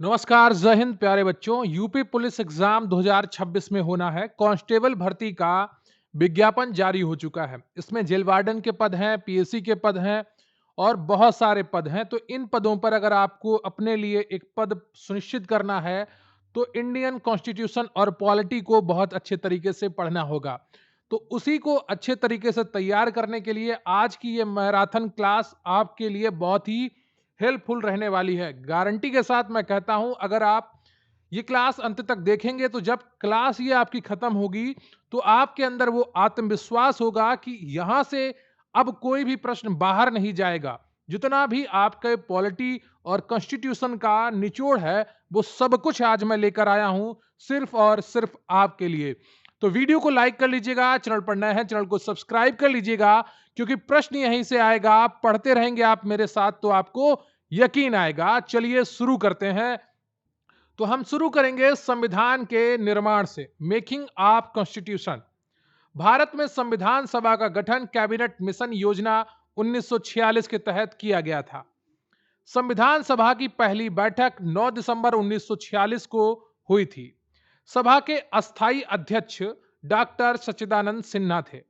नमस्कार, जय हिंद प्यारे बच्चों। यूपी पुलिस एग्जाम 2026 में होना है। कांस्टेबल भर्ती का विज्ञापन जारी हो चुका है। इसमें जेल वार्डन के पद हैं, पीएससी के पद हैं और बहुत सारे पद हैं। तो इन पदों पर अगर आपको अपने लिए एक पद सुनिश्चित करना है तो इंडियन कॉन्स्टिट्यूशन और पॉलिटी को बहुत अच्छे तरीके से पढ़ना होगा। तो उसी को अच्छे तरीके से तैयार करने के लिए आज की ये मैराथन क्लास आपके लिए बहुत ही हेल्पफुल रहने वाली है। गारंटी के साथ मैं कहता हूं, अगर आप ये क्लास अंत तक देखेंगे तो जब क्लास ये आपकी खत्म होगी तो आपके अंदर वो आत्मविश्वास होगा कि यहां से अब कोई भी प्रश्न बाहर नहीं जाएगा। जितना भी आपके पॉलिटी और कॉन्स्टिट्यूशन का निचोड़ है वो सब कुछ आज मैं लेकर आया हूं, सिर्फ और सिर्फ आपके लिए। तो वीडियो को लाइक कर लीजिएगा, चैनल पर नए हैं चैनल को सब्सक्राइब कर लीजिएगा, क्योंकि प्रश्न यहीं से आएगा। पढ़ते रहेंगे आप मेरे साथ तो आपको यकीन आएगा। चलिए शुरू करते हैं। तो हम शुरू करेंगे संविधान के निर्माण से। Making of constitution. भारत में संविधान सभा का गठन कैबिनेट मिशन योजना 1946 के तहत किया गया था। संविधान सभा की पहली बैठक 9 दिसंबर 1946 को हुई थी। सभा के अस्थायी अध्यक्ष डॉक्टर सच्चिदानंद सिन्हा थे।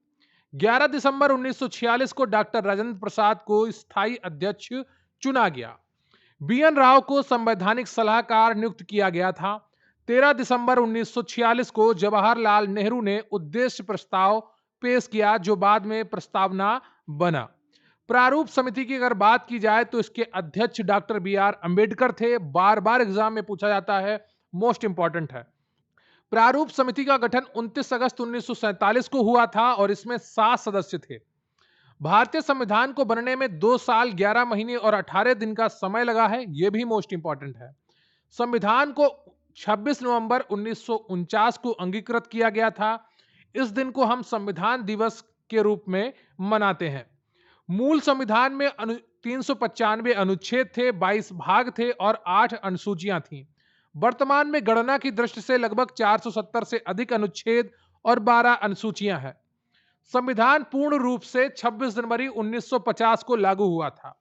11 दिसंबर 1946 को डॉक्टर राजेंद्र प्रसाद को स्थायी अध्यक्ष चुना गया। बीएन राव को संवैधानिक सलाहकार नियुक्त किया गया था। 13 दिसंबर 1946 को जवाहरलाल नेहरू ने उद्देश्य प्रस्ताव पेश किया, जो बाद में प्रस्तावना बना। प्रारूप समिति की अगर बात की जाए तो इसके अध्यक्ष डॉक्टर बी आर अंबेडकर थे। बार बार एग्जाम में पूछा जाता है, मोस्ट इंपॉर्टेंट है। प्रारूप समिति का गठन 29 अगस्त 1947 को हुआ था और इसमें 7 सदस्य थे। भारतीय संविधान को बनने में 2 साल 11 महीने और 18 दिन का समय लगा है, यह भी मोस्ट इंपॉर्टेंट है। संविधान को 26 नवंबर 1949 को अंगीकृत किया गया था। इस दिन को हम संविधान दिवस के रूप में मनाते हैं। मूल संविधान में 395 अनुच्छेद थे, 22 भाग थे और 8 अनुसूचियां थीं। वर्तमान में गणना की दृष्टि से लगभग 470 से अधिक अनुच्छेद और 12 अनुसूचियां हैं। संविधान पूर्ण रूप से 26 जनवरी 1950 को लागू हुआ था।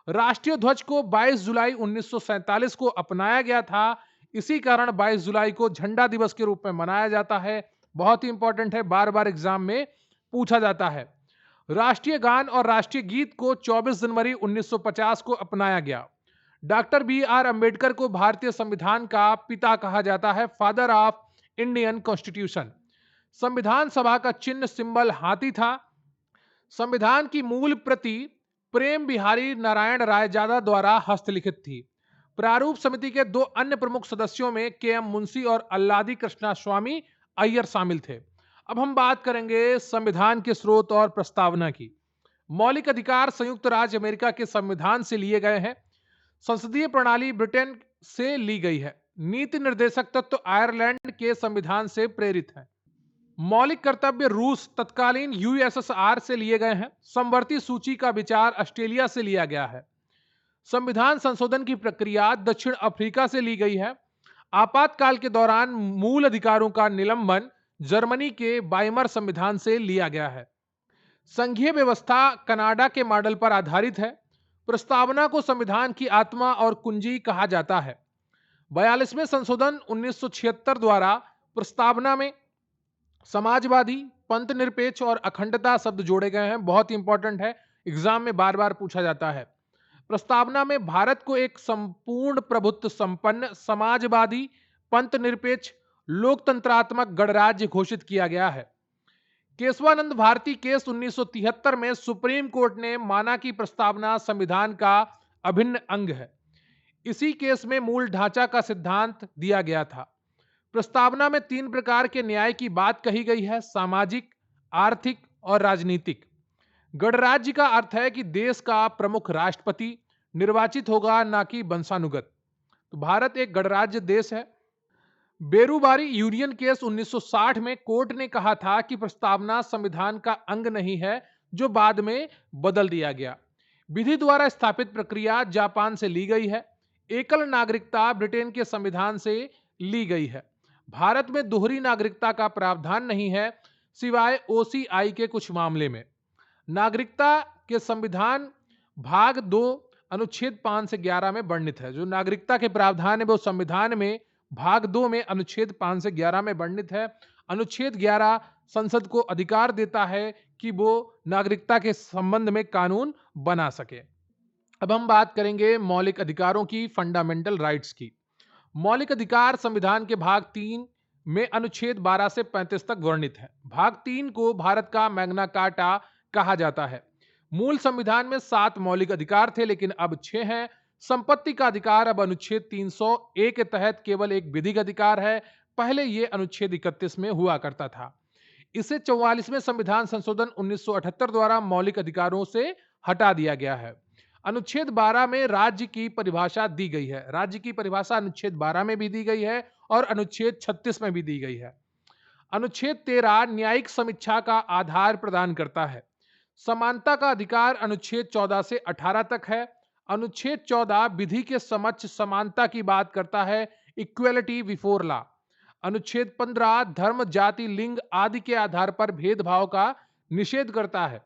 राष्ट्रीय ध्वज को 22 जुलाई 1947 को अपनाया गया था। इसी कारण 22 जुलाई को झंडा दिवस के रूप में मनाया जाता है। बहुत ही इंपॉर्टेंट है, बार बार एग्जाम में पूछा जाता है। राष्ट्रीय गान और राष्ट्रीय गीत को 24 जनवरी 1950 को अपनाया गया। डॉक्टर बी आर अंबेडकर को भारतीय संविधान का पिता कहा जाता है, फादर ऑफ इंडियन कॉन्स्टिट्यूशन। संविधान सभा का चिन्ह सिंबल हाथी था। संविधान की मूल प्रति प्रेम बिहारी नारायण रायजादा द्वारा हस्तलिखित थी। प्रारूप समिति के 2 अन्य प्रमुख सदस्यों में के एम मुंशी और अल्लादी कृष्णा स्वामी अय्यर शामिल थे। अब हम बात करेंगे संविधान के स्रोत और प्रस्तावना की। मौलिक अधिकार संयुक्त राज्य अमेरिका के संविधान से लिए गए हैं। संसदीय प्रणाली ब्रिटेन से ली गई है। नीति निर्देशक तत्व आयरलैंड के संविधान से प्रेरित है। मौलिक कर्तव्य रूस तत्कालीन यूएसएसआर से लिए गए हैं। समवर्ती सूची का विचार ऑस्ट्रेलिया से लिया गया है। संविधान संशोधन की प्रक्रिया दक्षिण अफ्रीका से ली गई है। आपातकाल के दौरान मूल अधिकारों का निलंबन जर्मनी के वाइमर संविधान से लिया गया है। संघीय व्यवस्था कनाडा के मॉडल पर आधारित है। प्रस्तावना को संविधान की आत्मा और कुंजी कहा जाता है। 42वें संशोधन 1976 द्वारा प्रस्तावना में समाजवादी, पंथ निरपेक्ष और अखंडता शब्द जोड़े गए हैं। बहुत इंपॉर्टेंट है, एग्जाम में बार बार पूछा जाता है। प्रस्तावना में भारत को एक संपूर्ण प्रभुत्व संपन्न समाजवादी, पंथ निरपेक्ष, लोकतंत्रात्मक गणराज्य घोषित किया गया है। केशवानंद भारती केस 1973 में सुप्रीम कोर्ट ने माना कि प्रस्तावना संविधान का अभिन्न अंग है। इसी केस में मूल ढांचा का सिद्धांत दिया गया था। प्रस्तावना में 3 प्रकार के न्याय की बात कही गई है: सामाजिक, आर्थिक और राजनीतिक। गणराज्य का अर्थ है कि देश का प्रमुख राष्ट्रपति निर्वाचित होगा, ना कि वंशानुगत। तो भारत एक गणराज्य देश है। बेरूबारी यूनियन केस 1960 में कोर्ट ने कहा था कि प्रस्तावना संविधान का अंग नहीं है, जो बाद में बदल दिया गया। विधि द्वारा स्थापित प्रक्रिया जापान से ली गई है। एकल नागरिकता ब्रिटेन के संविधान से ली गई है। भारत में दोहरी नागरिकता का प्रावधान नहीं है, सिवाय ओसीआई के कुछ मामले में। नागरिकता के संविधान भाग 2 अनुच्छेद 5 से 11 में वर्णित है। जो नागरिकता के प्रावधान है वो संविधान में भाग 2 में अनुच्छेद 5 से 11 में वर्णित है। अनुच्छेद 11 संसद को अधिकार देता है कि वो नागरिकता के संबंध में कानून बना सके। अब हम बात करेंगे मौलिक अधिकारों की, फंडामेंटल राइट्स की। मौलिक अधिकार संविधान के भाग 3 में अनुच्छेद 12 से 35 तक वर्णित है। भाग 3 को भारत का मैग्ना कार्टा कहा जाता है। मूल संविधान में 7 मौलिक अधिकार थे, लेकिन अब 6 हैं। संपत्ति का अधिकार अब अनुच्छेद 300A के तहत केवल एक विधिक अधिकार है। पहले यह अनुच्छेद 31 में हुआ करता था। इसे 44वें संविधान संशोधन 1978 द्वारा मौलिक अधिकारों से हटा दिया गया है। अनुच्छेद 12 में राज्य की परिभाषा दी गई है। राज्य की परिभाषा अनुच्छेद 12 में भी दी गई है और अनुच्छेद 36 में भी दी गई है। अनुच्छेद 13 न्यायिक समीक्षा का आधार प्रदान करता है। समानता का अधिकार अनुच्छेद 14 से 18 तक है। अनुच्छेद 14 विधि के समक्ष समानता की बात करता है, इक्वेलिटी बिफोर लॉ। अनुच्छेद 15 धर्म, जाति, लिंग आदि के आधार पर भेदभाव का निषेध करता है,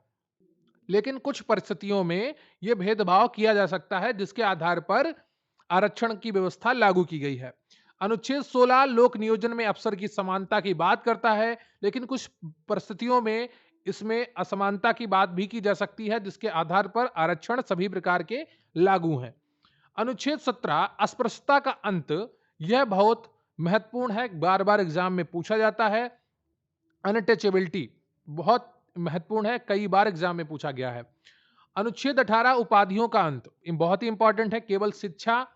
लेकिन कुछ परिस्थितियों में यह भेदभाव किया जा सकता है जिसके आधार पर आरक्षण की व्यवस्था लागू की गई है। अनुच्छेद 16 लोक नियोजन में अफसर की समानता की बात करता है, लेकिन कुछ परिस्थितियों में इसमें असमानता की बात भी की जा सकती है जिसके आधार पर आरक्षण सभी प्रकार के लागू हैं। अनुच्छेद 17 अस्पृश्यता का अंत, यह बहुत महत्वपूर्ण है, बार बार एग्जाम में पूछा जाता है। अनटचेबिलिटी बहुत महत्वपूर्ण है, कई बार एग्जाम में पूछा गया है। अनुच्छेद 18 उपाधियों का अंत, बहुत ही इंपॉर्टेंट है। केवल शिक्षा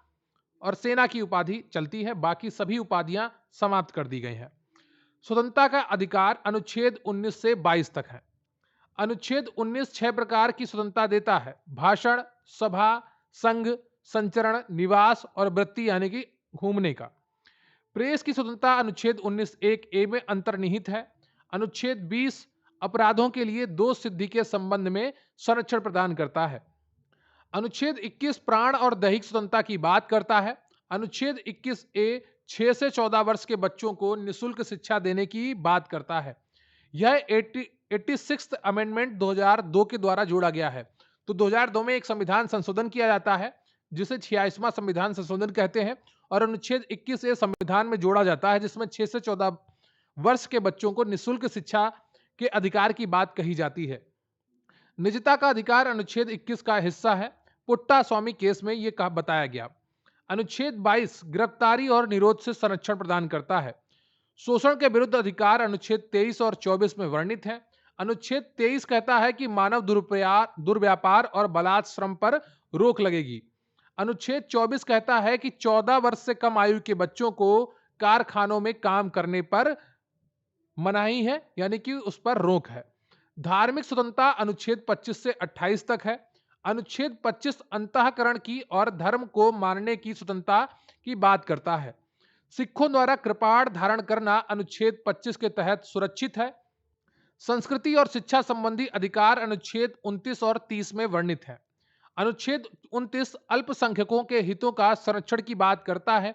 और सेना की उपाधि चलती है, बाकी सभी उपाधियां समाप्त कर दी गई हैं। स्वतंत्रता का अधिकार अनुच्छेद 19 से 22 तक है। अनुच्छेद 19 6 प्रकार की स्वतंत्रता देता है: भाषण, सभा, संघ, संचरण, निवास और वृत्ति यानी कि घूमने का। प्रेस की स्वतंत्रता अनुच्छेद 19(1)(a) में अंतर्निहित है। अनुच्छेद 20 अपराधों के लिए दोष सिद्धि के संबंध में संरक्षण प्रदान करता है। अनुच्छेद 21 प्राण और दैहिक स्वतंत्रता की बात करता है। अनुच्छेद 21(a) 6 से 14 वर्ष के बच्चों को निःशुल्क शिक्षा देने की बात करता है। यह 86th अमेंडमेंट 2002 के द्वारा जोड़ा गया है। तो 2002 में एक संविधान संशोधन किया जाता है जिसे 86वां संविधान संशोधन कहते हैं, और अनुच्छेद 21(a) संविधान में जोड़ा जाता है जिसमें 6 से 14 वर्ष के बच्चों को निःशुल्क शिक्षा के अधिकार की बात कही जाती है। निजता का अधिकार अनुच्छेद 21 का हिस्सा है। पुट्टा स्वामी केस में यह बताया गया। अनुच्छेद 22 गिरफ्तारी और निरोध से संरक्षण प्रदान करता है। शोषण के विरुद्ध अधिकार अनुच्छेद 23 और 24 में वर्णित है। अनुच्छेद 23 कहता है कि मानव दुर्व्यापार और बलात् श्रम पर रोक लगेगी। अनुच्छेद 24 कहता है कि 14 वर्ष से कम आयु के बच्चों को कारखानों में काम करने पर मनाही है, यानी कि उस पर रोक है। धार्मिक स्वतंत्रता अनुच्छेद 25 से 28 तक है। अनुच्छेद 25 अंतःकरण की और धर्म को मानने की स्वतंत्रता की बात करता है। सिखों द्वारा कृपाण धारण करना अनुच्छेद 25 के तहत सुरक्षित है। संस्कृति और शिक्षा संबंधी अधिकार अनुच्छेद 29 और 30 में वर्णित है। अनुच्छेद 29 अल्पसंख्यकों के हितों का संरक्षण की बात करता है।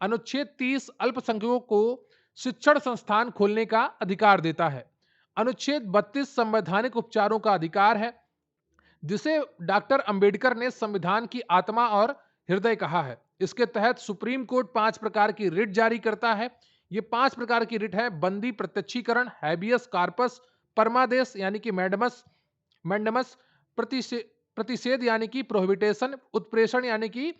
अनुच्छेद 30 अल्पसंख्यकों को शिक्षण संस्थान खोलने का अधिकार देता है। अनुच्छेद 32 संवैधानिक उपचारों का अधिकार है, जिसे डॉक्टर अंबेडकर ने संविधान की आत्मा और हृदय कहा है। इसके तहत सुप्रीम कोर्ट 5 प्रकार की रिट जारी करता है। ये 5 प्रकार की रिट है: बंदी प्रत्यक्षीकरण, हैबियस कार्पस, परमादेश यानी कि मैंडमस, प्रतिषेध यानी कि प्रोहिबिटेशन, उत्प्रेषण यानी कि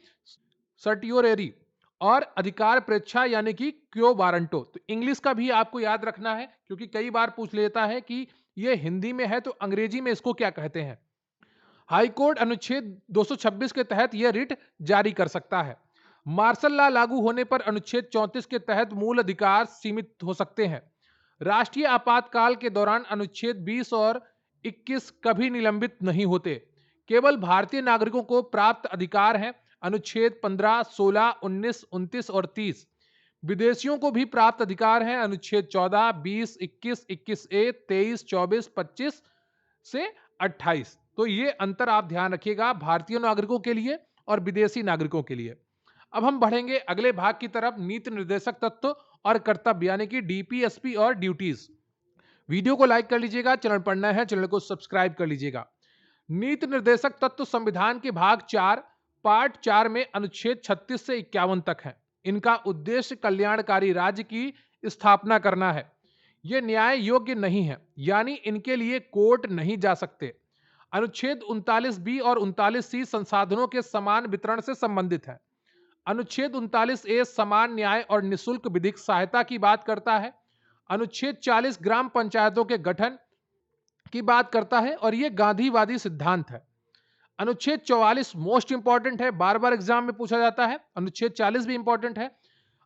सर्टियोरेरी, और अधिकार प्रेक्षा यानी कि क्यो वारंटो। तो इंग्लिश का भी आपको याद रखना है, क्योंकि कई बार पूछ लेता है कि ये हिंदी में है तो अंग्रेजी में इसको क्या कहते हैं। हाईकोर्ट अनुच्छेद 226 के तहत यह रिट जारी कर सकता है। मार्शल लॉ लागू होने पर अनुच्छेद 34 के तहत मूल अधिकार सीमित हो सकते हैं। राष्ट्रीय आपातकाल के दौरान अनुच्छेद 20 और 21 कभी निलंबित नहीं होते, केवल भारतीय नागरिकों को प्राप्त अधिकार हैं। अनुच्छेद 15, 16, 19, 29 और 30 विदेशियों को भी प्राप्त अधिकार हैं। अनुच्छेद 14, 20, 21, 21(a), 23, 24, 25 से 28। तो ये अंतर आप ध्यान रखिएगा भारतीय नागरिकों के लिए और विदेशी नागरिकों के लिए। अब हम बढ़ेंगे अगले भाग की तरफ, नीति निर्देशक तत्व और कर्तव्य यानी कि डीपीएसपी और ड्यूटीज। वीडियो को लाइक कर लीजिएगा, चैनल पर नए हैं चैनल को सब्सक्राइब कर लीजिएगा। नीति निर्देशक तत्व संविधान के भाग 4 पार्ट 4 में अनुच्छेद 36 से 51 तक है। इनका उद्देश्य कल्याणकारी राज्य की स्थापना करना है। ये न्याय योग्य नहीं है, यानी इनके लिए कोर्ट नहीं जा सकते। अनुच्छेद 39 बी और 39 सी संसाधनों के समान वितरण से संबंधित है। अनुच्छेद 39 ए समान न्याय और निशुल्क विधिक सहायता की बात करता है। अनुच्छेद 40 ग्राम पंचायतों के गठन की बात करता है और यह गांधीवादी सिद्धांत है। अनुच्छेद 44 मोस्ट इंपॉर्टेंट है, बार बार एग्जाम में पूछा जाता है। अनुच्छेद 40 भी इंपॉर्टेंट है।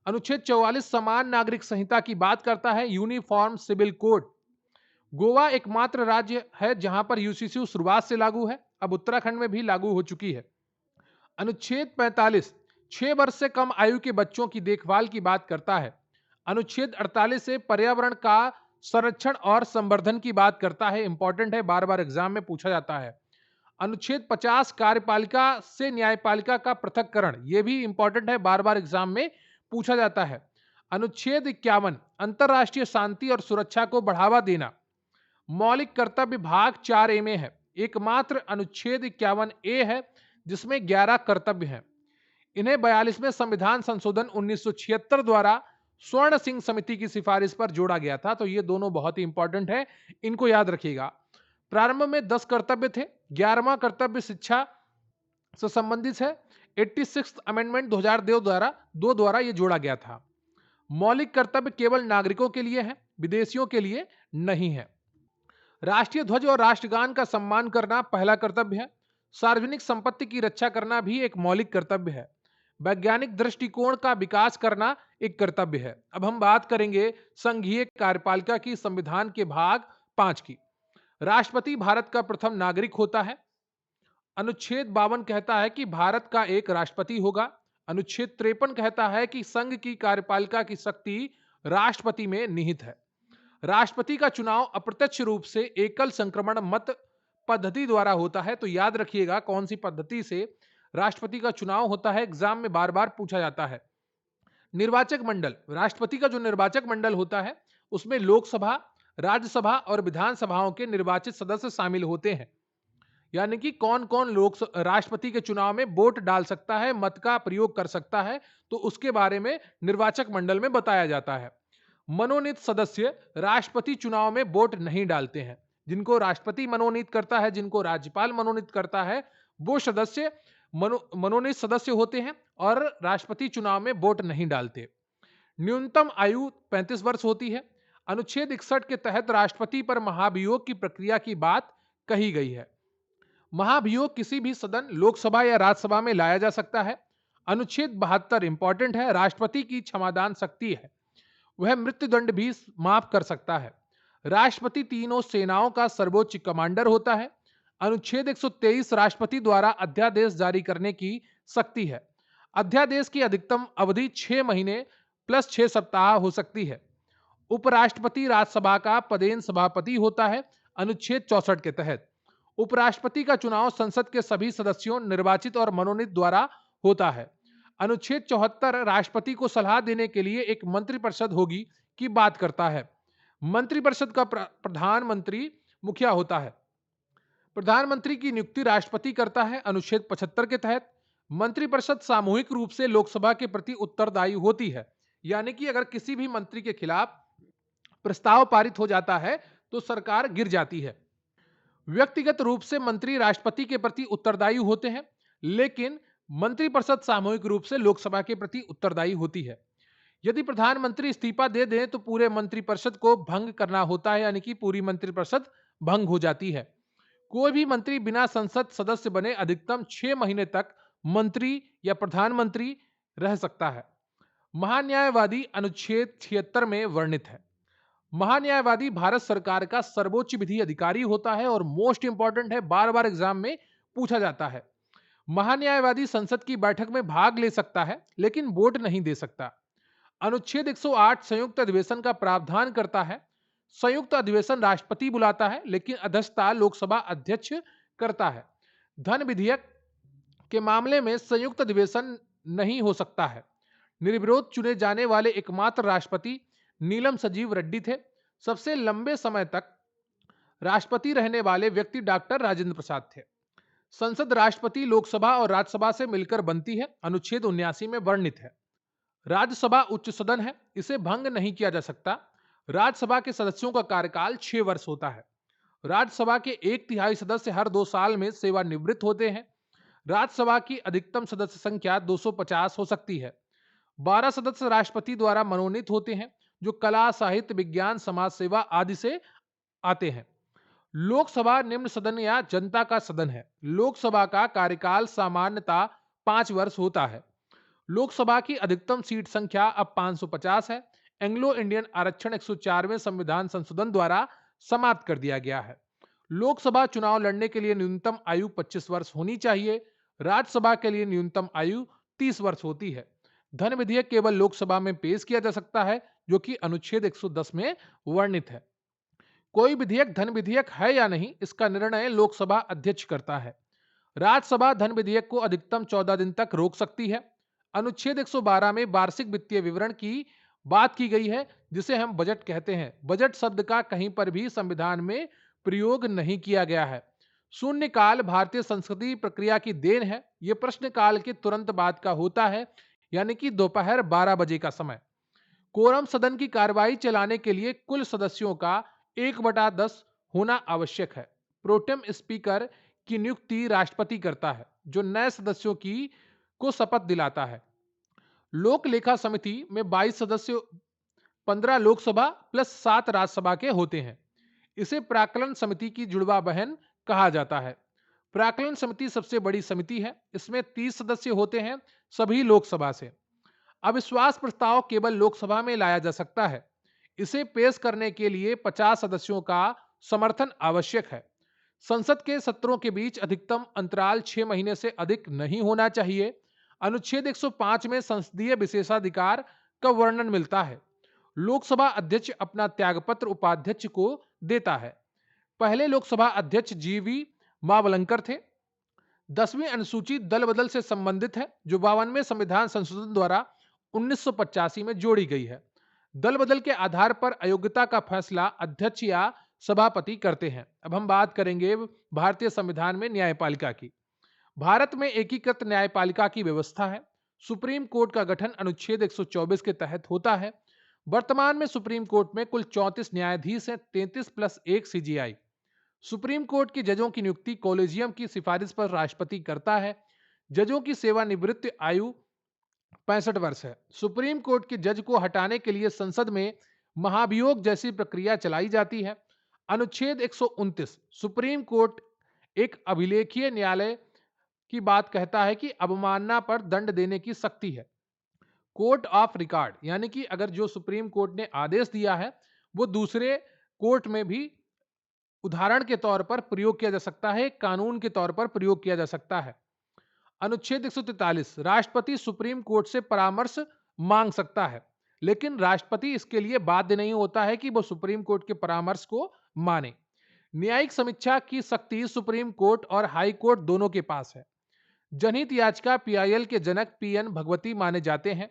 अनुच्छेद 44 समान नागरिक संहिता की बात करता है, यूनिफॉर्म सिविल कोड। गोवा एकमात्र राज्य है जहां पर यूसीसी शुरुआत से लागू है, अब उत्तराखंड में भी लागू हो चुकी है। अनुच्छेद 45 6 वर्ष से कम आयु के बच्चों की देखभाल की बात करता है। अनुच्छेद 48 से पर्यावरण का संरक्षण और संवर्धन की बात करता है, इंपॉर्टेंट है, बार बार एग्जाम में पूछा जाता है। अनुच्छेद 50 कार्यपालिका से न्यायपालिका का पृथक्करण, यह भी इंपॉर्टेंट है, बार बार एग्जाम में पूछा जाता है। अनुच्छेद 51 अंतरराष्ट्रीय शांति और सुरक्षा को बढ़ावा देना, मौलिक कर्तव्य भाग 4 ए में है। एकमात्र अनुच्छेद 51 ए है जिसमें 11 कर्तव्य हैं। इन्हें 42वें संविधान संशोधन 1976 द्वारा स्वर्ण सिंह समिति की सिफारिश पर जोड़ा गया था। तो ये दोनों बहुत ही इंपॉर्टेंट है, इनको याद रखिएगा। प्रारंभ में 10 कर्तव्य थे। 11वां कर्तव्य शिक्षा से संबंधित है। 86th अमेंडमेंट 2002 द्वारा ये जोड़ा गया था। मौलिक कर्तव्य केवल नागरिकों के लिए है, विदेशियों के लिए नहीं है। राष्ट्रीय ध्वज और राष्ट्रगान का सम्मान करना पहला कर्तव्य है। सार्वजनिक संपत्ति की रक्षा करना भी एक मौलिक कर्तव्य है। वैज्ञानिक दृष्टिकोण का विकास करना एक कर्तव्य है। अब हम बात करेंगे संघीय कार्यपालिका की संविधान के भाग 5 की। राष्ट्रपति भारत का प्रथम नागरिक होता है। अनुच्छेद 52 कहता है कि भारत का एक राष्ट्रपति होगा। अनुच्छेद 53 कहता है कि संघ की कार्यपालिका की शक्ति राष्ट्रपति में निहित है। राष्ट्रपति का चुनाव अप्रत्यक्ष रूप से एकल संक्रमण मत पद्धति द्वारा होता है। तो याद रखिएगा कौन सी पद्धति से राष्ट्रपति का चुनाव होता है, एग्जाम में बार बार पूछा जाता है। निर्वाचक मंडल, राष्ट्रपति का जो निर्वाचक मंडल होता है उसमें लोकसभा, राज्यसभा और विधानसभाओं के निर्वाचित सदस्य शामिल होते हैं। यानी कि कौन कौन लोग राष्ट्रपति के चुनाव में वोट डाल सकता है, मत का प्रयोग कर सकता है, तो उसके बारे में निर्वाचक मंडल में बताया जाता है। मनोनीत सदस्य राष्ट्रपति चुनाव में वोट नहीं डालते हैं। जिनको राष्ट्रपति मनोनीत करता है, जिनको राज्यपाल मनोनीत करता है, वो सदस्य मनोनीत सदस्य होते हैं और राष्ट्रपति चुनाव में वोट नहीं डालते। न्यूनतम आयु 35 वर्ष होती है। अनुच्छेद 61 के तहत राष्ट्रपति पर महाभियोग की प्रक्रिया की बात कही गई है। महाभियोग किसी भी सदन, लोकसभा या राज्यसभा में लाया जा सकता है। अनुच्छेद 72 इंपॉर्टेंट है, राष्ट्रपति की क्षमादान शक्ति है, वह मृत्युदंड भी माफ कर सकता है। राष्ट्रपति तीनों सेनाओं का सर्वोच्च कमांडर होता है। अनुच्छेद 123 राष्ट्रपति द्वारा अध्यादेश जारी करने की शक्ति है। अध्यादेश की अधिकतम अवधि 6 महीने प्लस 6 सप्ताह हो सकती है। उपराष्ट्रपति राज्यसभा का पदेन सभापति होता है। अनुच्छेद 64 के तहत उपराष्ट्रपति का चुनाव संसद के सभी सदस्यों निर्वाचित और मनोनीत द्वारा होता है। अनुच्छेद 74 राष्ट्रपति को सलाह देने के लिए एक मंत्रिपरिषद होगी की बात करता है। मंत्रिपरिषद का प्रधानमंत्री मुखिया होता है। प्रधानमंत्री की नियुक्ति राष्ट्रपति करता है। अनुच्छेद 75 के तहत मंत्रिपरिषद सामूहिक रूप से लोकसभा के प्रति उत्तरदायी होती है। यानी कि अगर किसी भी मंत्री के खिलाफ प्रस्ताव पारित हो जाता है तो सरकार गिर जाती है। व्यक्तिगत रूप से मंत्री राष्ट्रपति के प्रति उत्तरदायी होते हैं, लेकिन मंत्रिपरिषद सामूहिक रूप से लोकसभा के प्रति उत्तरदायी होती है। यदि प्रधानमंत्री इस्तीफा दे दें तो पूरे मंत्रिपरिषद को भंग करना होता है, यानी कि पूरी मंत्रिपरिषद भंग हो जाती है। कोई भी मंत्री बिना संसद सदस्य बने अधिकतम 6 महीने तक मंत्री या प्रधानमंत्री रह सकता है। महान्यायवादी अनुच्छेद 76 में वर्णित है। महान्यायवादी भारत सरकार का सर्वोच्च विधि अधिकारी होता है और मोस्ट इंपॉर्टेंट है, बार बार एग्जाम में पूछा जाता है। महान्यायवादी संसद की बैठक में भाग ले सकता है लेकिन वोट नहीं दे सकता। अनुच्छेद 108 संयुक्त अधिवेशन का प्रावधान करता है। संयुक्त अधिवेशन राष्ट्रपति बुलाता है लेकिन अध्यक्षता लोकसभा अध्यक्ष करता है। धन विधेयक के मामले में संयुक्त अधिवेशन नहीं हो सकता है। निर्विरोध चुने जाने वाले एकमात्र राष्ट्रपति नीलम संजीव रेड्डी थे। सबसे लंबे समय तक राष्ट्रपति रहने वाले व्यक्ति डॉक्टर राजेंद्र प्रसाद थे। संसद राष्ट्रपति, लोकसभा और राज्यसभा से मिलकर बनती है, अनुच्छेद 79 में वर्णित है। राज्यसभा उच्च सदन है, इसे भंग नहीं किया जा सकता। राज्यसभा के सदस्यों का कार्यकाल 6 वर्ष होता है। राज्यसभा के 1/3 सदस्य हर 2 साल में सेवानिवृत्त होते हैं। राज्यसभा की अधिकतम सदस्य संख्या 250 हो सकती है। 12 सदस्य राष्ट्रपति द्वारा मनोनीत होते हैं, जो कला, साहित्य, विज्ञान, समाज सेवा आदि से आते हैं। लोकसभा निम्न सदन या जनता का सदन है। लोकसभा का कार्यकाल सामान्यतः 5 वर्ष होता है। लोकसभा की अधिकतम सीट संख्या अब 550 है। एंग्लो इंडियन आरक्षण 104वें संविधान संशोधन द्वारा समाप्त कर दिया गया है। लोकसभा चुनाव लड़ने के लिए न्यूनतम आयु 25 वर्ष होनी चाहिए। राज्यसभा के लिए न्यूनतम आयु 30 वर्ष होती है। धन विधेयक केवल लोकसभा में पेश किया जा सकता है, जो कि अनुच्छेद 110 में वर्णित है। कोई विधेयक धन विधेयक है या नहीं, इसका निर्णय लोकसभा अध्यक्ष करता है। राज्यसभा धन विधेयक को अधिकतम 14 दिन तक रोक सकती है। अनुच्छेद 112 में वार्षिक वित्तीय विवरण की बात की गई है, जिसे हम बजट कहते हैं। बजट शब्द का कहीं पर भी संविधान में प्रयोग नहीं किया गया है। शून्यकाल भारतीय संसदीय प्रक्रिया की देन है। यह प्रश्नकाल के तुरंत बाद का होता है, यानी कि दोपहर 12 बजे का समय। कोरम सदन की कार्रवाई चलाने के लिए कुल सदस्यों का 1/10 होना आवश्यक है। प्रोटेम स्पीकर की नियुक्ति राष्ट्रपति करता है, जो नए सदस्यों की को शपथ दिलाता है। लोक लेखा समिति में 22 सदस्य 15 लोकसभा प्लस 7 राज्यसभा के होते हैं। इसे प्राक्कलन समिति की जुड़वा बहन कहा जाता है। प्राक्कलन समिति सबसे बड़ी समिति है। इसमें 30 सदस्य होते हैं, सभी लोकसभा से। अविश्वास प्रस्ताव केवल लोकसभा में लाया जा सकता है। इसे पेश करने के लिए 50 सदस्यों का समर्थन आवश्यक है। संसद के सत्रों के बीच अधिकतम अंतराल 6 महीने से अधिक नहीं होना चाहिए। अनुच्छेद 105 में संसदीय विशेषाधिकार का वर्णन मिलता है। लोकसभा अध्यक्ष अपना त्यागपत्र उपाध्यक्ष को देता है। पहले लोकसभा अध्यक्ष जीवी मावलंकर थे। 10वीं अनुसूची दल बदल से संबंधित है, जो 52वें संविधान संशोधन द्वारा 1985 में जोड़ी गई है। दल बदल के आधार पर अयोग्यता का फैसला अध्यक्ष या सभापति करते हैं। अब हम बात करेंगे भारतीय संविधान में न्यायपालिका की। भारत में एकीकृत न्यायपालिका की व्यवस्था है। सुप्रीम कोर्ट का गठन अनुच्छेद 124 के तहत होता है। वर्तमान में सुप्रीम कोर्ट में कुल 34 न्यायाधीश हैं, 33 प्लस 1 सीजीआई। सुप्रीम कोर्ट की जजों की नियुक्ति कॉलेजियम की सिफारिश पर राष्ट्रपति करता है। जजों की सेवानिवृत्ति आयु 65 वर्ष है। सुप्रीम कोर्ट के जज को हटाने के लिए संसद में महाभियोग जैसी प्रक्रिया चलाई जाती है। अनुच्छेद 129 सुप्रीम कोर्ट एक अभिलेखीय न्यायालय की बात कहता है कि अवमानना पर दंड देने की शक्ति है। कोर्ट ऑफ रिकॉर्ड, यानी कि अगर जो सुप्रीम कोर्ट ने आदेश दिया है वो दूसरे कोर्ट में भी उदाहरण के तौर पर प्रयोग किया जा सकता है, कानून के तौर पर प्रयोग किया जा सकता है। अनुच्छेद 143 राष्ट्रपति सुप्रीम कोर्ट से परामर्श मांग सकता है, लेकिन राष्ट्रपति इसके लिए बाध्य नहीं होता है कि वो सुप्रीम कोर्ट के परामर्श को माने। न्यायिक समीक्षा की शक्ति सुप्रीम कोर्ट और हाई कोर्ट दोनों के पास है। जनहित याचिका पीआईएल के जनक पीएन भगवती माने जाते हैं।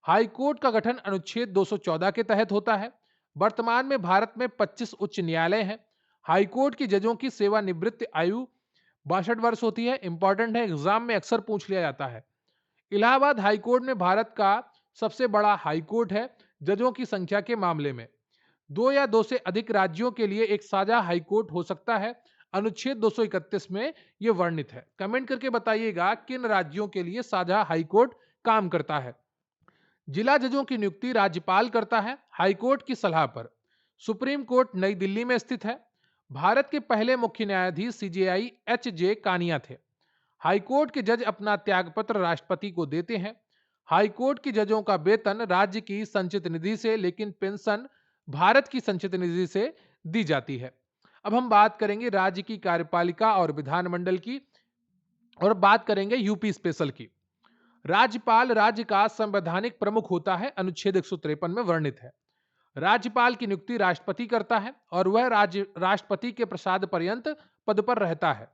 हाई कोर्ट का गठन अनुच्छेद 214 के तहत होता है। वर्तमान में भारत में 25 उच्च न्यायालय हैं। हाई कोर्ट की जजों की सेवानिवृत्ति आयु 62 वर्ष होती है। इंपॉर्टेंट है, एग्जाम में अक्सर पूछ लिया जाता है। इलाहाबाद हाई कोर्ट में भारत का सबसे बड़ा हाई कोर्ट है जजों की संख्या के मामले में। 2 या 2 से अधिक राज्यों के लिए एक साझा हाई कोर्ट हो सकता है। अनुच्छेद 231 में यह वर्णित है। कमेंट करके बताइएगा किन राज्यों के लिए साझा हाई कोर्ट काम करता है। जिला जजों की नियुक्ति राज्यपाल करता है हाई कोर्ट की सलाह पर। सुप्रीम कोर्ट नई दिल्ली में स्थित है। भारत के पहले मुख्य न्यायाधीश सीजेआई एच.जे. कानिया थे। हाई कोर्ट के जज अपना त्यागपत्र राष्ट्रपति को देते हैं। हाई कोर्ट के जजों का वेतन राज्य की संचित निधि से, लेकिन पेंशन भारत की संचित निधि से दी जाती है। अब हम बात करेंगे राज्य की कार्यपालिका और विधानमंडल की, और बात करेंगे यूपी स्पेशल की। राज्यपाल राज्य का संवैधानिक प्रमुख होता है, अनुच्छेद 153 में वर्णित है। राज्यपाल की नियुक्ति राष्ट्रपति करता है और वह राष्ट्रपति के प्रसाद पर्यंत पद पर रहता है।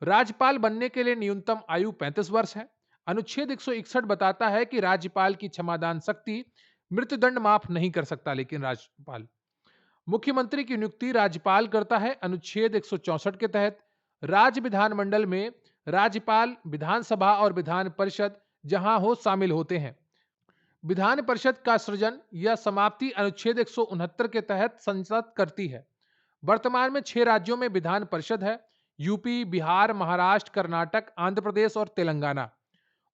राज्यपाल बनने के लिए न्यूनतम आयु 35 वर्ष है। अनुच्छेद 161 बताता है कि राज्यपाल की क्षमादान शक्ति मृत्युदंड माफ नहीं कर सकता, लेकिन राज्यपाल। मुख्यमंत्री की नियुक्ति राज्यपाल करता है। अनुच्छेद 164 के तहत राज्य विधानमंडल में राज्यपाल, विधानसभा और विधान परिषद जहां हो शामिल होते हैं। विधान परिषद का सृजन या समाप्ति अनुच्छेद 169 के तहत संसद करती है। वर्तमान में 6 राज्यों में विधान परिषद है: यूपी, बिहार, महाराष्ट्र, कर्नाटक, आंध्र प्रदेश और तेलंगाना।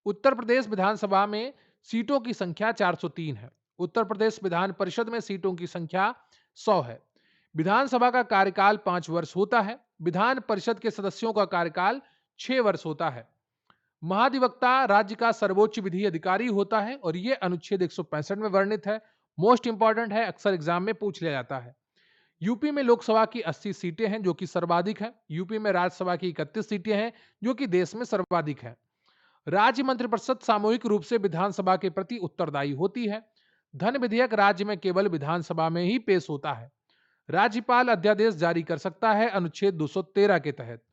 उत्तर प्रदेश विधानसभा में सीटों की संख्या 403 है। उत्तर प्रदेश विधान परिषद में सीटों की संख्या 100 है। विधानसभा का कार्यकाल 5 वर्ष होता है। विधान परिषद के सदस्यों का कार्यकाल 6 वर्ष होता है। महाधिवक्ता राज्य का सर्वोच्च विधि अधिकारी होता है और यह अनुच्छेद 165 में वर्णित है। मोस्ट इंपॉर्टेंट है, अक्सर एग्जाम में पूछ लिया जाता है। यूपी में लोकसभा की 80 सीटें हैं जो कि सर्वाधिक है। यूपी में राज्यसभा की 31 सीटें हैं जो कि देश में सर्वाधिक है। राज्य मंत्रिपरिषद सामूहिक रूप से विधानसभा के प्रति उत्तरदायी होती है। धन विधेयक राज्य में केवल विधानसभा में ही पेश होता है। राज्यपाल अध्यादेश जारी कर सकता है अनुच्छेद 213 के तहत।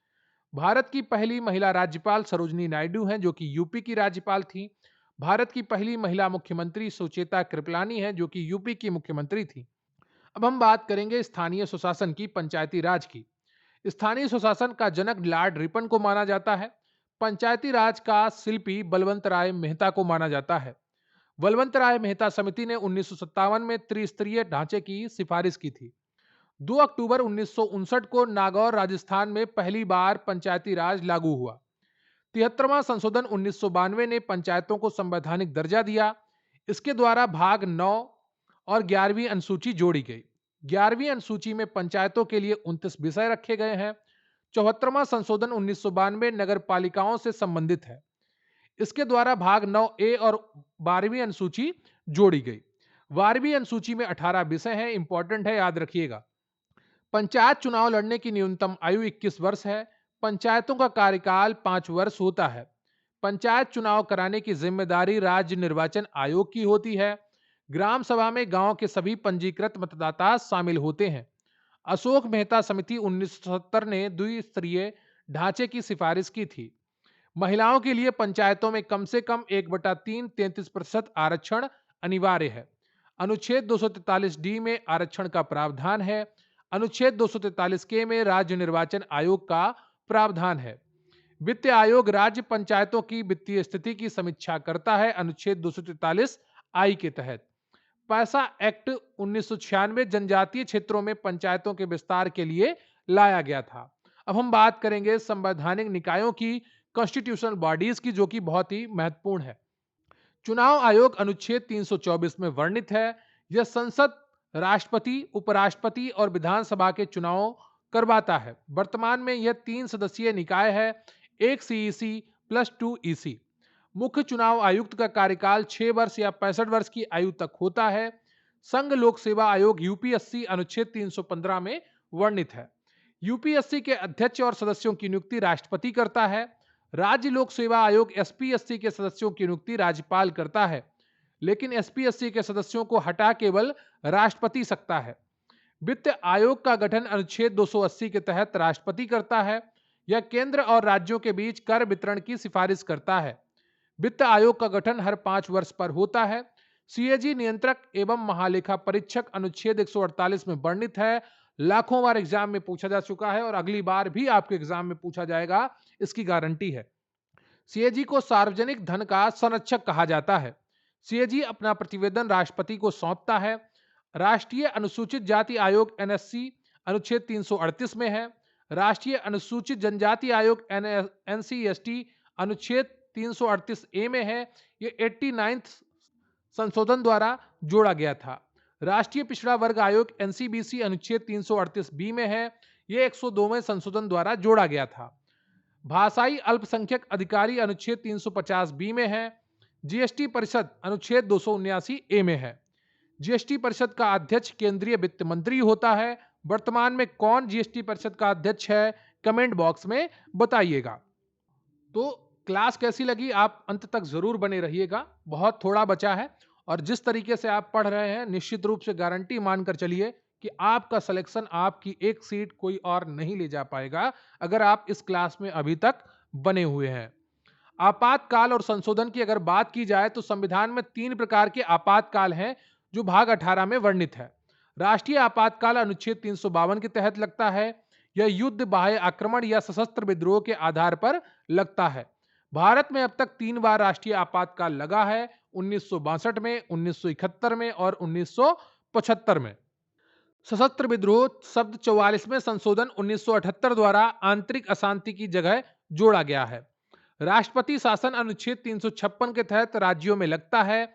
भारत की पहली महिला राज्यपाल सरोजनी नायडू हैं जो कि यूपी की राज्यपाल थी। भारत की पहली महिला मुख्यमंत्री सुचेता कृपलानी हैं जो कि यूपी की मुख्यमंत्री थी। अब हम बात करेंगे स्थानीय सुशासन की, पंचायती राज की। स्थानीय सुशासन का जनक लॉर्ड रिपन को माना जाता है। पंचायती राज का शिल्पी बलवंत राय मेहता को माना जाता है। बलवंत राय मेहता समिति ने 1957 में त्रिस्तरीय ढांचे की सिफारिश की थी। 2 अक्टूबर 1959 को नागौर राजस्थान में पहली बार पंचायती राज लागू हुआ। 73वां संशोधन 1992 ने पंचायतों को संवैधानिक दर्जा दिया। इसके द्वारा भाग 9 और 11वीं अनुसूची जोड़ी गई। 11वीं अनुसूची में पंचायतों के लिए 29 विषय रखे गए हैं। 74वां संशोधन 1992 नगर पालिकाओं से संबंधित है। इसके द्वारा भाग 9A और 12वीं अनुसूची जोड़ी गई। 12वीं अनुसूची में 18 विषय हैं, इंपॉर्टेंट है, याद रखिएगा। पंचायत चुनाव लड़ने की न्यूनतम आयु 21 वर्ष है। पंचायतों का कार्यकाल 5 वर्ष होता है। पंचायत चुनाव कराने की जिम्मेदारी राज्य निर्वाचन आयोग की होती है। ग्राम सभा में गांव के सभी पंजीकृत मतदाता शामिल होते हैं। अशोक मेहता समिति 1970 ने द्विस्तरीय ढांचे की सिफारिश की थी। महिलाओं के लिए पंचायतों में कम से कम 1/3 33% आरक्षण अनिवार्य है। अनुच्छेद 243D में आरक्षण का प्रावधान है। अनुच्छेद 243 के में राज्य निर्वाचन आयोग का प्रावधान है। वित्त आयोग राज्य पंचायतों की वित्तीय स्थिति की समीक्षा करता है अनुच्छेद 243I के तहत। पैसा एक्ट 1996 जनजातीय क्षेत्रों में पंचायतों के विस्तार के लिए लाया गया था। अब हम बात करेंगे संवैधानिक निकायों की, कॉन्स्टिट्यूशनल बॉडीज की, जो कि बहुत ही महत्वपूर्ण है। चुनाव आयोग अनुच्छेद 324 में वर्णित है। यह संसद, राष्ट्रपति, उपराष्ट्रपति और विधानसभा के चुनाव करवाता है। वर्तमान में यह 3 सदस्यीय निकाय है, 1 CEC प्लस 2 EC। मुख्य चुनाव आयुक्त का कार्यकाल 6 वर्ष या 65 वर्ष की आयु तक होता है। संघ लोक सेवा आयोग यूपीएससी अनुच्छेद 315 में वर्णित है। यूपीएससी के अध्यक्ष और सदस्यों की नियुक्ति राष्ट्रपति करता है। राज्य लोक सेवा आयोग एसपीएससी के सदस्यों की नियुक्ति राज्यपाल करता है, लेकिन एसपीएससी के सदस्यों को हटा केवल राष्ट्रपति सकता है। वित्त आयोग का गठन अनुच्छेद 280 के तहत राष्ट्रपति करता है। यह केंद्र और राज्यों के बीच कर वितरण की सिफारिश करता है। वित्त आयोग का गठन हर 5 वर्ष पर होता है। सीएजी नियंत्रक एवं महालेखा परीक्षक अनुच्छेद 148 में वर्णित है। लाखों बार एग्जाम में पूछा जा चुका है और अगली बार भी आपके एग्जाम में पूछा जाएगा, इसकी गारंटी है। सीएजी को सार्वजनिक धन का संरक्षक कहा जाता है। सीएजी अपना प्रतिवेदन राष्ट्रपति को सौंपता है। राष्ट्रीय अनुसूचित जाति आयोग एनएससी अनुच्छेद 338 में है। राष्ट्रीय अनुसूचित जनजाति आयोग एनसीएसटी अनुच्छेद 338A में है। यह 89th संशोधन द्वारा जोड़ा गया था। राष्ट्रीय पिछड़ा वर्ग आयोग एनसीबीसी अनुच्छेद 338B में है। यह 102वें संशोधन द्वारा जोड़ा गया था। भाषाई अल्पसंख्यक अधिकारी अनुच्छेद 350B में है। जीएसटी परिषद अनुच्छेद 279A में है। जीएसटी परिषद का अध्यक्ष केंद्रीय वित्त मंत्री होता है। वर्तमान में कौन जीएसटी परिषद का अध्यक्ष है, कमेंट बॉक्स में बताइएगा। तो क्लास कैसी लगी आप अंत तक जरूर बने रहिएगा, बहुत थोड़ा बचा है और जिस तरीके से आप पढ़ रहे हैं निश्चित रूप से गारंटी मानकर चलिए कि आपका सिलेक्शन, आपकी एक सीट कोई और नहीं ले जा पाएगा अगर आप इस क्लास में अभी तक बने हुए हैं। आपातकाल और संशोधन की अगर बात की जाए तो संविधान में 3 प्रकार के आपातकाल हैं जो भाग 18 में वर्णित है। राष्ट्रीय आपातकाल अनुच्छेद 352 के तहत लगता है। यह युद्ध, बाह्य आक्रमण या सशस्त्र विद्रोह के आधार पर लगता है। भारत में अब तक 3 बार राष्ट्रीय आपातकाल लगा है, 1962 में, 1971 में और 1975 में। सशस्त्र विद्रोह शब्द 44वें संशोधन 1978 द्वारा आंतरिक अशांति की जगह जोड़ा गया है। राष्ट्रपति शासन अनुच्छेद 356 के तहत राज्यों में लगता है।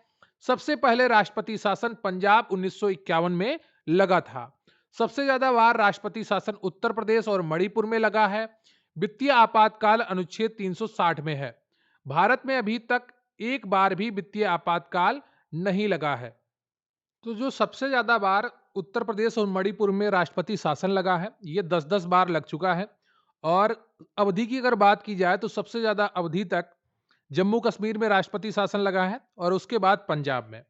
सबसे पहले राष्ट्रपति शासन पंजाब 1951 में लगा था। सबसे ज्यादा बार राष्ट्रपति शासन उत्तर प्रदेश और मणिपुर में लगा है। वित्तीय आपातकाल अनुच्छेद 360 में है। भारत में अभी तक एक बार भी वित्तीय आपातकाल नहीं लगा है। तो जो सबसे ज्यादा बार उत्तर प्रदेश और मणिपुर में राष्ट्रपति शासन लगा है, ये 10-10 बार लग चुका है। और अवधि की अगर बात की जाए तो सबसे ज्यादा अवधि तक जम्मू कश्मीर में राष्ट्रपति शासन लगा है और उसके बाद पंजाब में।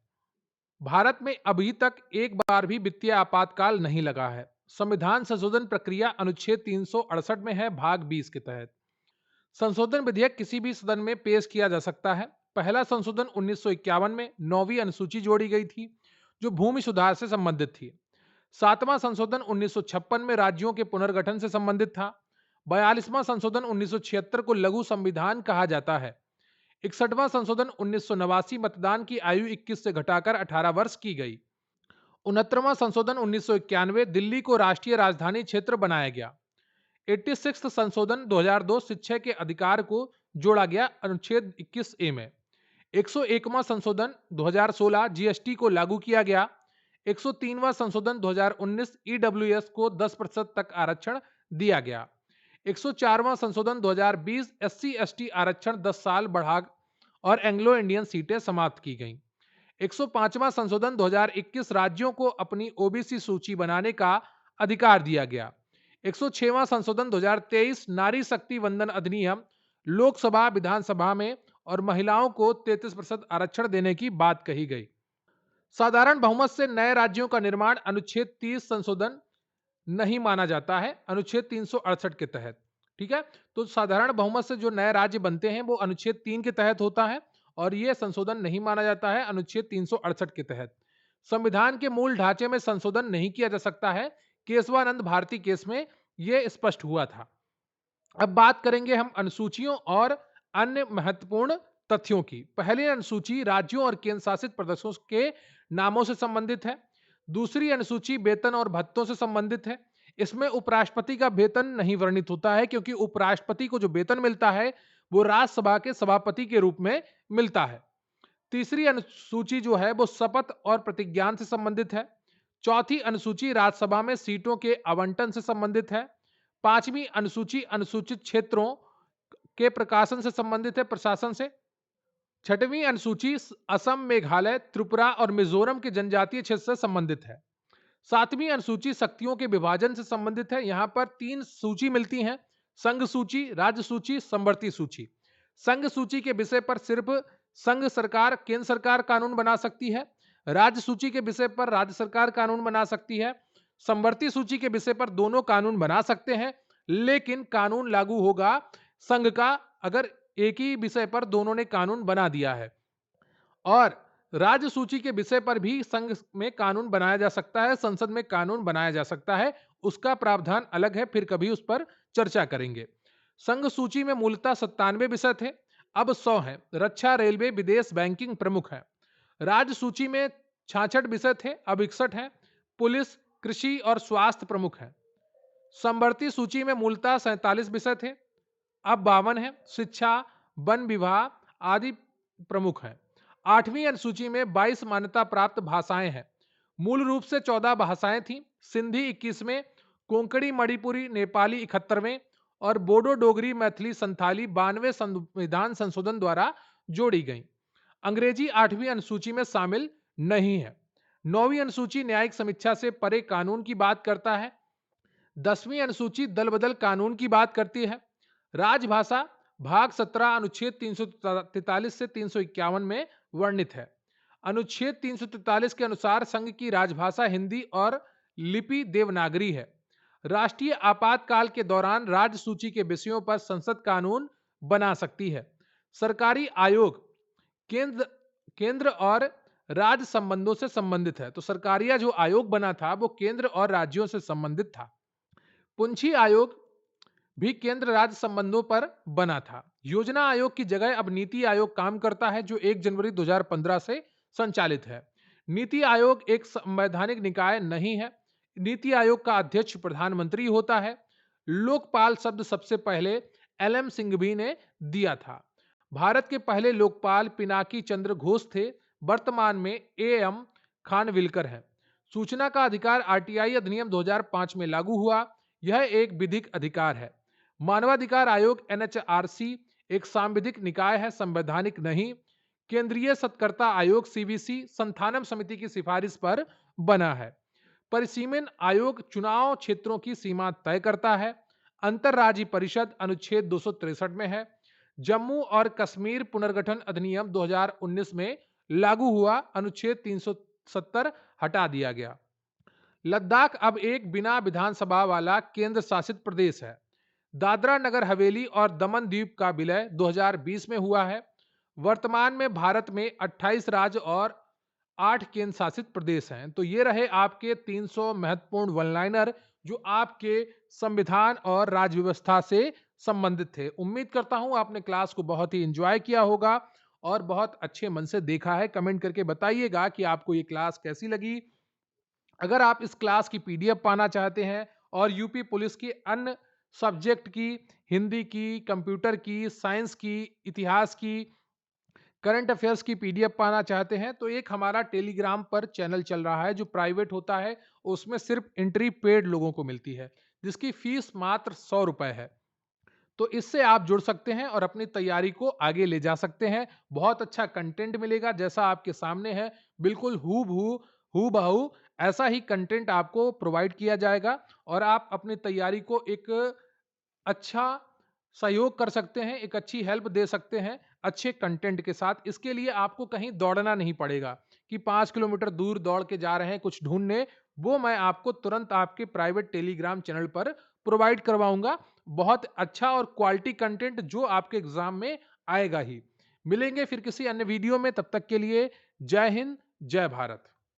भारत में अभी तक एक बार भी वित्तीय आपातकाल नहीं लगा है। संविधान संशोधन प्रक्रिया अनुच्छेद 368 में है, भाग 20 के तहत। संशोधन विधेयक किसी भी सदन में पेश किया जा सकता है। पहला संशोधन 1951 में 9वीं अनुसूची जोड़ी गई थी, जो भूमि सुधार से संबंधित थी। 7वां संशोधन 1956 में राज्यों के पुनर्गठन से संबंधित था। 42वां संशोधन 1976 को लघु संविधान कहा जाता है। 61वां संशोधन 1989 मतदान की आयु 21 से घटाकर 18 वर्ष की गई। 69वां संशोधन 1991 दिल्ली को राष्ट्रीय राजधानी क्षेत्र बनाया गया। 86 संशोधन 2002 शिक्षा के अधिकार को जोड़ा गया अनुच्छेद 21A में। 101वां संशोधन 2016 जीएसटी को लागू किया गया। 103वां संशोधन 2019 ईडब्ल्यूएस को 10% तक आरक्षण दिया गया। 104वां संशोधन 2020 एससी एसटी आरक्षण 10 साल बढ़ा और एंग्लो इंडियन सीटें समाप्त की गईं। 105वां संशोधन 2021 राज्यों को अपनी ओबीसी सूची बनाने का अधिकार दिया गया। 106वां संशोधन 2023 नारी शक्ति वंदन अधिनियम लोकसभा विधानसभा में और महिलाओं को 33% आरक्षण देने की बात कही गई। साधारण बहुमत से नए राज्यों का निर्माण अनुच्छेद 30 संशोधन नहीं माना जाता है, अनुच्छेद 368 के तहत। ठीक है, तो साधारण बहुमत से जो नए राज्य बनते हैं वो अनुच्छेद 3 के तहत होता है और यह संशोधन नहीं माना जाता है अनुच्छेद 368 के तहत। संविधान के मूल ढांचे में संशोधन नहीं किया जा सकता है। केशवानंद भारती केस में यह स्पष्ट हुआ था। अब बात करेंगे हम अनुसूचियों और अन्य महत्वपूर्ण तथ्यों की। पहली अनुसूची राज्यों और केंद्र शासित प्रदेशों के नामों से संबंधित है। दूसरी अनुसूची वेतन और भत्तों से संबंधित है। इसमें उपराष्ट्रपति का वेतन नहीं वर्णित होता है, क्योंकि उपराष्ट्रपति को जो वेतन मिलता है वो राज्यसभा के सभापति के रूप में मिलता है। तीसरी अनुसूची जो है वो शपथ और प्रतिज्ञान से संबंधित है। चौथी अनुसूची राज्यसभा में सीटों के आवंटन से संबंधित है। पांचवी अनुसूची अनुसूचित क्षेत्रों के प्रकाशन से संबंधित है, प्रशासन से। छठवीं अनुसूची असम, मेघालय, त्रिपुरा और मिजोरम के जनजातीय क्षेत्र से संबंधित है। सातवीं अनुसूची शक्तियों के विभाजन से संबंधित है। यहां पर 3 सूची मिलती हैं: संघ सूची, राज्य सूची, समवर्ती सूची। संघ सूची के विषय पर सिर्फ संघ सरकार, केंद्र सरकार कानून बना सकती है। राज्य सूची के विषय पर राज्य सरकार कानून बना सकती है। समवर्ती सूची के विषय पर दोनों कानून बना सकते हैं, लेकिन कानून लागू होगा संघ का अगर एक ही विषय पर दोनों ने कानून बना दिया है। और राज्य सूची के विषय पर भी संघ में कानून बनाया जा सकता है, संसद में कानून बनाया जा सकता है। उसका प्रावधान अलग है, फिर कभी उस पर चर्चा करेंगे। संघ सूची में मूलतः 97 विषय थे, अब 100 हैं। रक्षा, रेलवे, विदेश, बैंकिंग प्रमुख है। राज्य सूची में 66 विषय थे, अब 61 हैं। पुलिस, कृषि और स्वास्थ्य प्रमुख है। समवर्ती सूची में मूलतः 47 विषय थे, अब 52 हैं। शिक्षा, वन विभाग आदि प्रमुख हैं। 8वीं अनुसूची में 22 मान्यता प्राप्त भाषाएं हैं। मूल रूप से 14 भाषाएं थीं। सिंधी 21वें, कोंकणी, मणिपुरी, नेपाली 71वें और बोडो, डोगरी, मैथिली, संथाली 92वें संविधान संशोधन द्वारा जोड़ी गई। अंग्रेजी 8वीं अनुसूची में शामिल नहीं है। 9वीं अनुसूची न्यायिक समीक्षा से परे कानून की बात करता है। 10वीं अनुसूची दल बदल कानून की बात करती है। राजभाषा भाग 17 अनुच्छेद 343 से 351 में वर्णित है। अनुच्छेद 343 के अनुसार संघ की राजभाषा हिंदी और लिपि देवनागरी है। राष्ट्रीय आपातकाल के दौरान राज्य सूची के विषयों पर संसद कानून बना सकती है। सरकारी आयोग केंद्र और राज्य संबंधों से संबंधित है। तो सरकारिया जो आयोग बना था वो केंद्र और राज्यों से संबंधित था। पुंछी आयोग भी केंद्र राज्य संबंधों पर बना था। योजना आयोग की जगह अब नीति आयोग काम करता है, जो 1 जनवरी 2015 से संचालित है। नीति आयोग एक संवैधानिक निकाय नहीं है। नीति आयोग का अध्यक्ष प्रधानमंत्री होता है। लोकपाल शब्द सबसे पहले एल.एम. सिंघवी ने दिया था। भारत के पहले लोकपाल पिनाकी चंद्र घोष थे। वर्तमान में ए.एम. खानविलकर है। सूचना का अधिकार आरटीआई अधिनियम 2005 में लागू हुआ। यह एक विधिक अधिकार है। मानवाधिकार आयोग एनएचआरसी एक सांविधिक निकाय है, संवैधानिक नहीं। केंद्रीय सत्कर्ता आयोग सीवीसी संथानम समिति की सिफारिश पर बना है। परिसीमन आयोग चुनाव क्षेत्रों की सीमा तय करता है। अंतरराज्यीय परिषद अनुच्छेद 263 में है। जम्मू और कश्मीर पुनर्गठन अधिनियम 2019 में लागू हुआ। अनुच्छेद 370 हटा दिया गया। लद्दाख अब एक बिना विधानसभा वाला केंद्र शासित प्रदेश है। दादरा नगर हवेली और दमन द्वीप का विलय 2020 में हुआ है। वर्तमान में भारत में 28 राज्य और 8 केंद्र शासित प्रदेश हैं। तो ये रहे आपके 300 महत्वपूर्ण वन लाइनर जो आपके संविधान और राज्य व्यवस्था से संबंधित थे। उम्मीद करता हूं आपने क्लास को बहुत ही एंजॉय किया होगा और बहुत अच्छे मन से देखा है। कमेंट करके बताइएगा कि आपको ये क्लास कैसी लगी। अगर आप इस क्लास की पीडीएफ पाना चाहते हैं और यूपी पुलिस की अन्य सब्जेक्ट की, हिंदी की, कंप्यूटर की, साइंस की, इतिहास की, करंट अफेयर्स की पीडीएफ पाना चाहते हैं, तो एक हमारा टेलीग्राम पर चैनल चल रहा है जो प्राइवेट होता है। उसमें सिर्फ एंट्री पेड लोगों को मिलती है, जिसकी फीस मात्र 100 रुपए है। तो इससे आप जुड़ सकते हैं और अपनी तैयारी को आगे ले जा सकते हैं। बहुत अच्छा कंटेंट मिलेगा, जैसा आपके सामने है बिल्कुल हू बहू ऐसा ही कंटेंट आपको प्रोवाइड किया जाएगा और आप अपनी तैयारी को एक अच्छा सहयोग कर सकते हैं, एक अच्छी हेल्प दे सकते हैं अच्छे कंटेंट के साथ। इसके लिए आपको कहीं दौड़ना नहीं पड़ेगा कि 5 किलोमीटर दूर दौड़ के जा रहे हैं कुछ ढूंढने। वो मैं आपको तुरंत आपके प्राइवेट टेलीग्राम चैनल पर प्रोवाइड करवाऊंगा। बहुत अच्छा और क्वालिटी कंटेंट जो आपके एग्जाम में आएगा ही। मिलेंगे फिर किसी अन्य वीडियो में, तब तक के लिए जय हिंद, जय भारत।